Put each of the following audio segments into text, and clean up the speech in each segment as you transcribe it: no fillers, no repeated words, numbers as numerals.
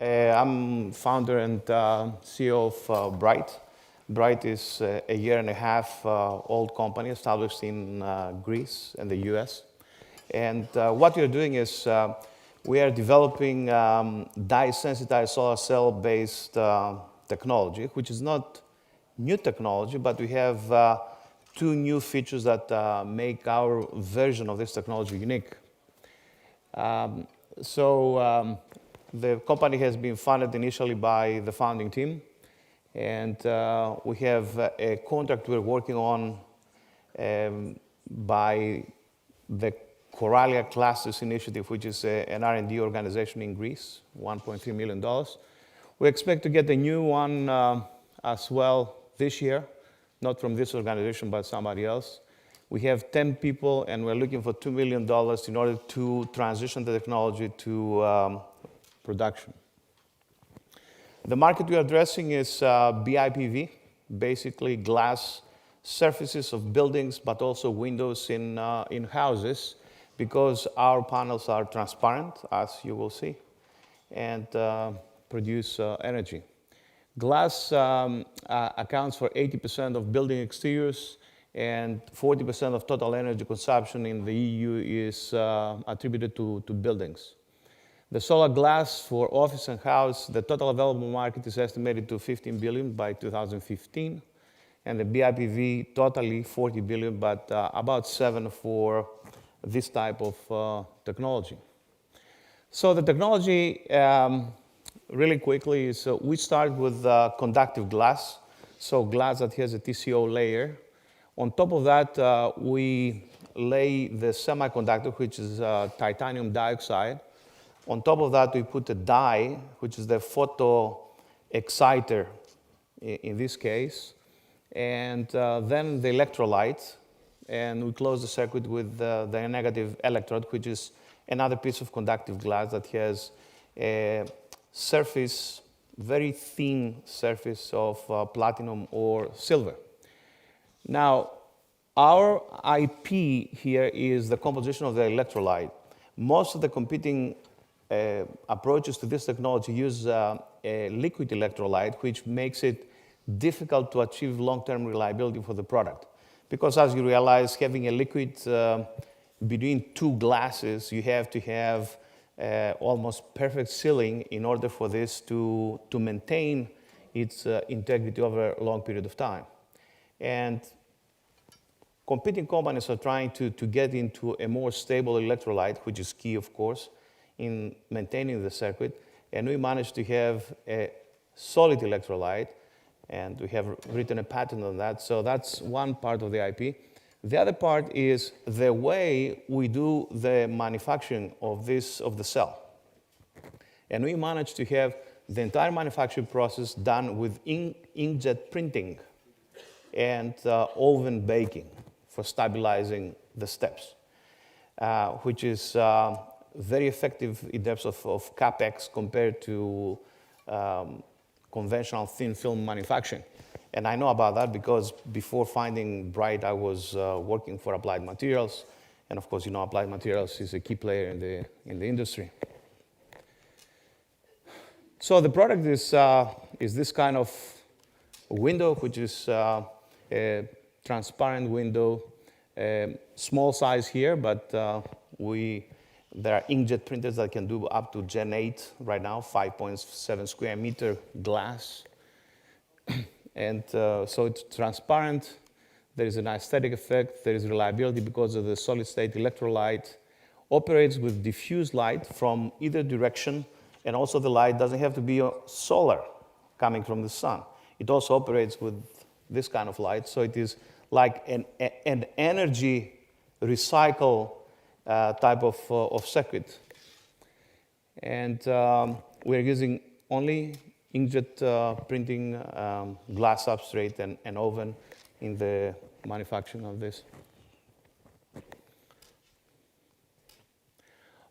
I'm founder and CEO of Brite. Brite is a year and a half old company established in Greece and the US. And what we are doing is we are developing dye-sensitized solar cell-based technology, which is not new technology, but we have two new features that make our version of this technology unique. The company has been funded initially by the founding team, and we have a contract we're working on by the Coralia Classes Initiative, which is an R&D organization in Greece, $1.3 million. We expect to get a new one as well this year, not from this organization, but somebody else. We have 10 people, and we're looking for $2 million in order to transition the technology to production. The market we are addressing is BIPV, basically glass surfaces of buildings, but also windows in houses, because our panels are transparent, as you will see, and produce energy. Glass accounts for 80% of building exteriors, and 40% of total energy consumption in the EU is attributed to buildings. The solar glass for office and house, the total available market is estimated to 15 billion by 2015, and the BIPV totally 40 billion, but about 7 for this type of technology. So the technology, really quickly, is we start with conductive glass, so glass that has a TCO layer. On top of that, we lay the semiconductor, which is titanium dioxide. On top of that, we put a dye, which is the photo exciter in this case, and then the electrolyte, and we close the circuit with the negative electrode, which is another piece of conductive glass that has a surface, very thin surface of platinum or silver. Now, our IP here is the composition of the electrolyte. Most of the competing approaches to this technology use a liquid electrolyte, which makes it difficult to achieve long-term reliability for the product. Because as you realize, having a liquid between two glasses, you have to have almost perfect sealing in order for this to maintain its integrity over a long period of time. And competing companies are trying to get into a more stable electrolyte, which is key, of course, in maintaining the circuit. And we managed to have a solid electrolyte, and we have written a patent on that. So that's one part of the IP. The other part is the way we do the manufacturing of the cell. And we managed to have the entire manufacturing process done with inkjet printing and oven baking for stabilizing the steps, which is very effective in terms of CapEx compared to conventional thin film manufacturing. And I know about that because before finding Brite, I was working for Applied Materials. And of course, you know, Applied Materials is a key player in the industry. So the product is this kind of window, which is a transparent window, small size here, but there are inkjet printers that can do up to Gen 8 right now, 5.7 square meter glass. And so it's transparent. There is an aesthetic effect. There is reliability because of the solid-state electrolyte. Operates with diffuse light from either direction, and also the light doesn't have to be solar coming from the sun. It also operates with this kind of light, so it is like an energy recycle type of circuit. And we're using only inkjet printing, glass substrate, and oven in the manufacturing of this.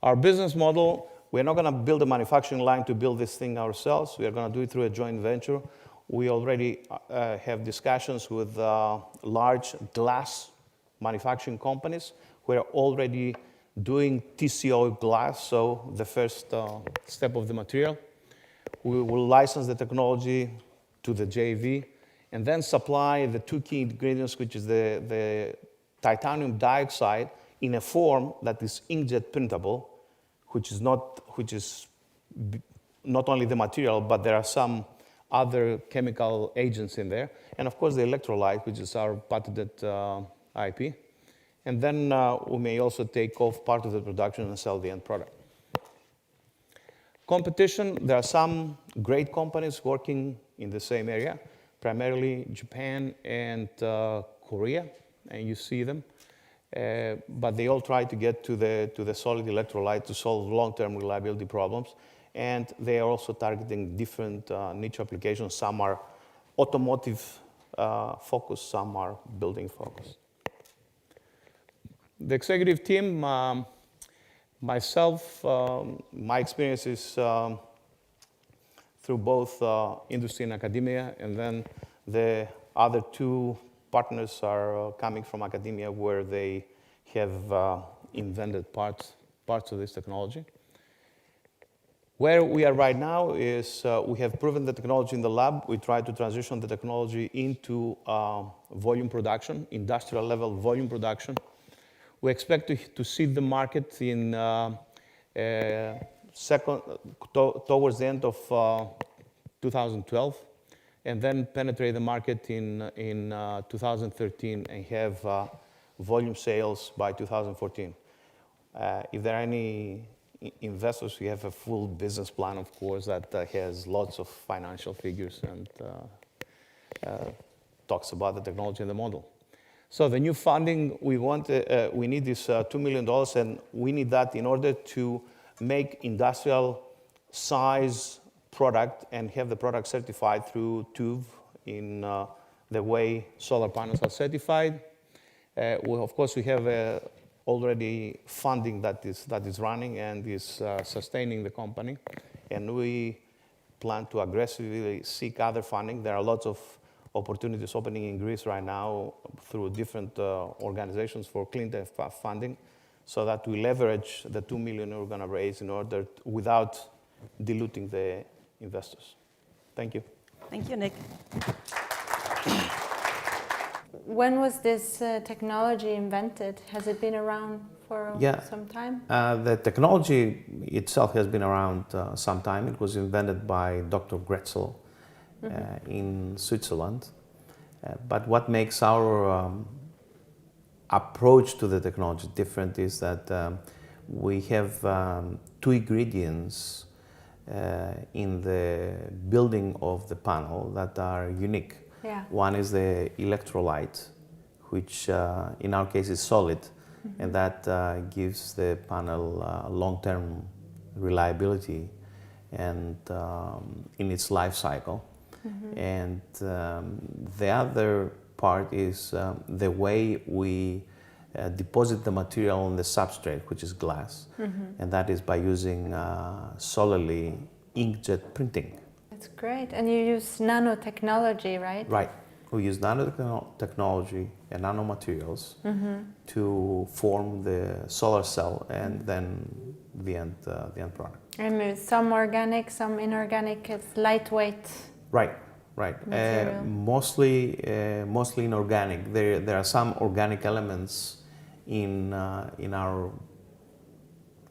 Our business model, we're not going to build a manufacturing line to build this thing ourselves. We are going to do it through a joint venture. We already have discussions with large glass manufacturing companies who are already doing TCO glass, so the first step of the material. We will license the technology to the JV and then supply the two key ingredients, which is the titanium dioxide in a form that is inkjet printable, which is not only the material, but there are some other chemical agents in there. And of course, the electrolyte, which is our patented IP. And then we may also take off part of the production and sell the end product. Competition, there are some great companies working in the same area, primarily Japan and Korea, and you see them. But they all try to get to the solid electrolyte to solve long-term reliability problems. And they are also targeting different niche applications. Some are automotive focused, some are building focused. The executive team, myself, my experience is through both industry and academia, and then the other two partners are coming from academia where they have invented parts of this technology. Where we are right now is we have proven the technology in the lab. We try to transition the technology into volume production, industrial level volume production. We expect to seed the market in towards the end of 2012, and then penetrate the market in 2013 and have volume sales by 2014. If there are any investors, we have a full business plan, of course, that has lots of financial figures and talks about the technology and the model. So the new funding we need is $2 million, and we need that in order to make industrial size product and have the product certified through TÜV in the way solar panels are certified. Of course, we have already funding that is running and is sustaining the company, and we plan to aggressively seek other funding. There are lots of opportunities opening in Greece right now through different organizations for clean tech funding, so that we leverage the $2 million we're going to raise in order without diluting the investors. Thank you. Thank you, Nick. When was this technology invented? Has it been around for some time? The technology itself has been around some time. It was invented by Dr. Gretzel in Switzerland. But what makes our approach to the technology different is that we have two ingredients in the building of the panel that are unique. Yeah. One is the electrolyte, which in our case is solid, and that gives the panel long-term reliability and in its life cycle. And the other part is the way we deposit the material on the substrate, which is glass, and that is by using solarly inkjet printing. That's great. And you use nanotechnology, right? Right. We use nanotechnology and nanomaterials to form the solar cell and then the end product. And some organic, some inorganic. It's lightweight. Right. Mostly inorganic. There are some organic elements in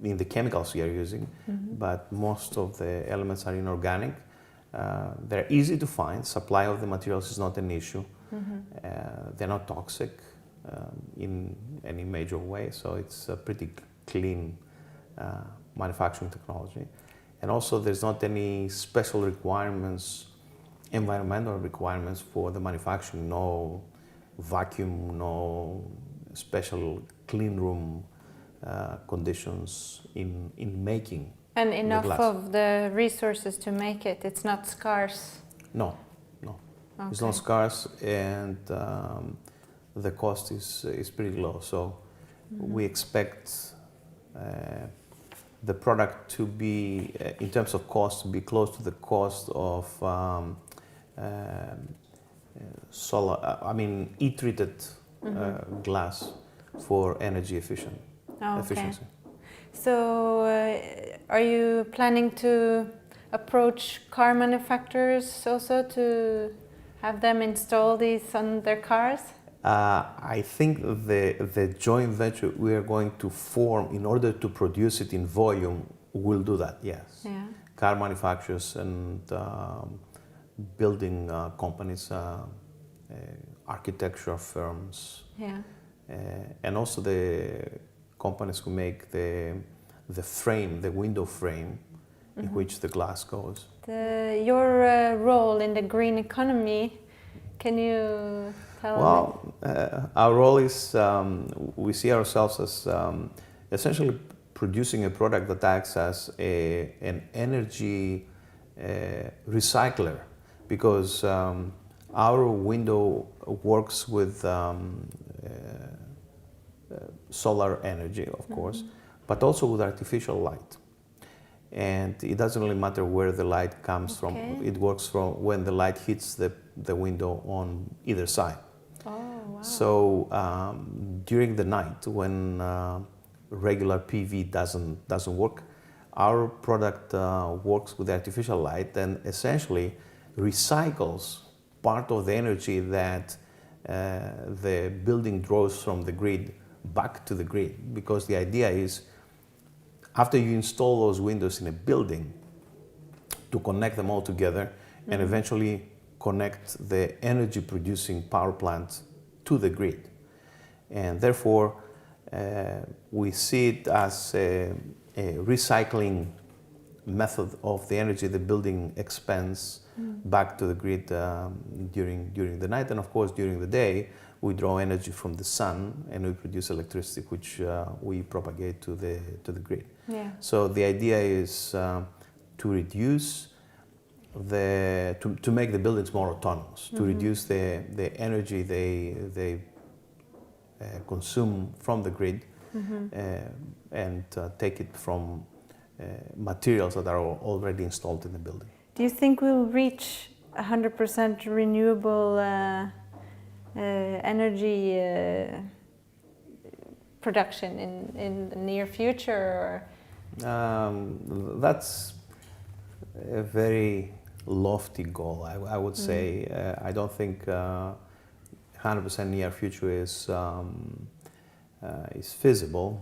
the chemicals we are using, but most of the elements are inorganic. They're easy to find. Supply of the materials is not an issue. They're not toxic in any major way, so it's a pretty clean manufacturing technology. And also, there's not any special requirements, environmental requirements for the manufacturing. No vacuum, no special clean room conditions in making. And enough of the resources to make it. It's not scarce. No. Okay. It's not scarce, and the cost is pretty low. So we expect the product to be, in terms of cost, to be close to the cost of heat-treated glass for energy efficiency. So are you planning to approach car manufacturers also to have them install these on their cars? I think the joint venture we are going to form in order to produce it in volume will do that, yes. Yeah. Car manufacturers and building companies, architectural firms, Yeah. and also the companies who make the frame, the window frame, in which the glass goes. Your role in the green economy, can you tell me? Well, our role is, we see ourselves as essentially producing a product that acts as an energy recycler, because our window works with solar energy, of course, but also with artificial light. And it doesn't really matter where the light comes from. It works from when the light hits the window on either side. Oh, wow. So during the night, when regular PV doesn't work, our product works with artificial light and essentially recycles part of the energy that the building draws from the grid back to the grid. Because the idea is, after you install those windows in a building, to connect them all together and eventually connect the energy producing power plant to the grid. And therefore, we see it as a recycling method of the energy the building expends back to the grid during the night. And of course, during the day, we draw energy from the sun and we produce electricity, which we propagate to the grid. Yeah. So the idea is to reduce to make the buildings more autonomous, to reduce the energy they consume from the grid, and take it from materials that are already installed in the building. Do you think we'll reach 100% renewable energy production in the near future? Or? That's a very lofty goal, I would say. I don't think 100% near future is feasible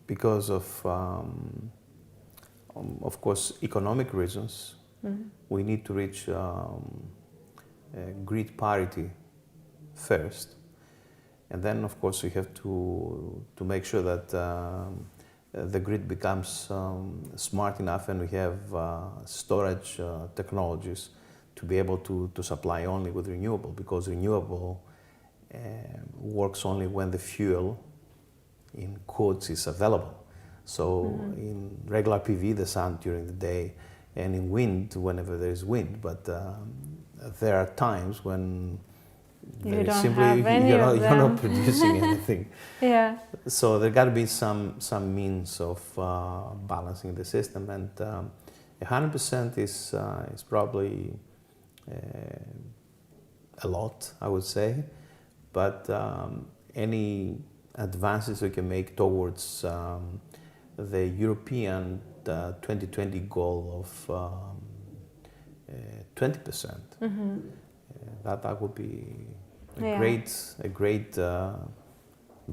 because of course, economic reasons. We need to reach grid parity first, and then of course we have to make sure that the grid becomes smart enough and we have storage technologies to be able to supply only with renewable, because renewable works only when the fuel, in quotes, is available. So in regular PV, the sun during the day, and in wind, whenever there is wind. But there are times when you don't simply have any you're not producing anything. Yeah. So there got to be some means of balancing the system, and 100% is probably a lot, I would say. But any advances we can make towards the European 2020 goal of 20%, that would be a great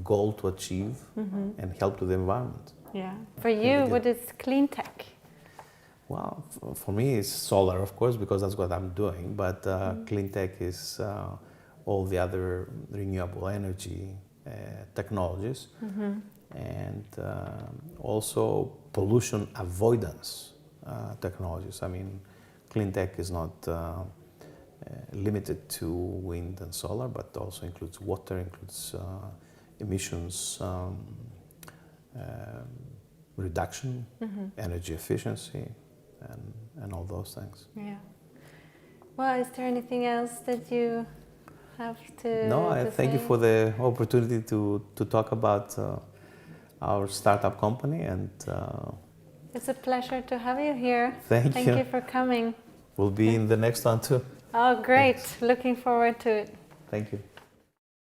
goal to achieve and help to the environment. Yeah. For you, what is clean tech? Well, for me, it's solar, of course, because that's what I'm doing. But clean tech is all the other renewable energy technologies, and also pollution avoidance technologies. I mean, clean tech is not limited to wind and solar, but also includes water, includes emissions reduction, energy efficiency, and all those things. Yeah. Well, is there anything else that you have to No, I thank you for the opportunity to talk about our startup company, and it's a pleasure to have you here. Thank you. Thank you for coming. We'll be in the next one too. Oh, great. Thanks. Looking forward to it. Thank you.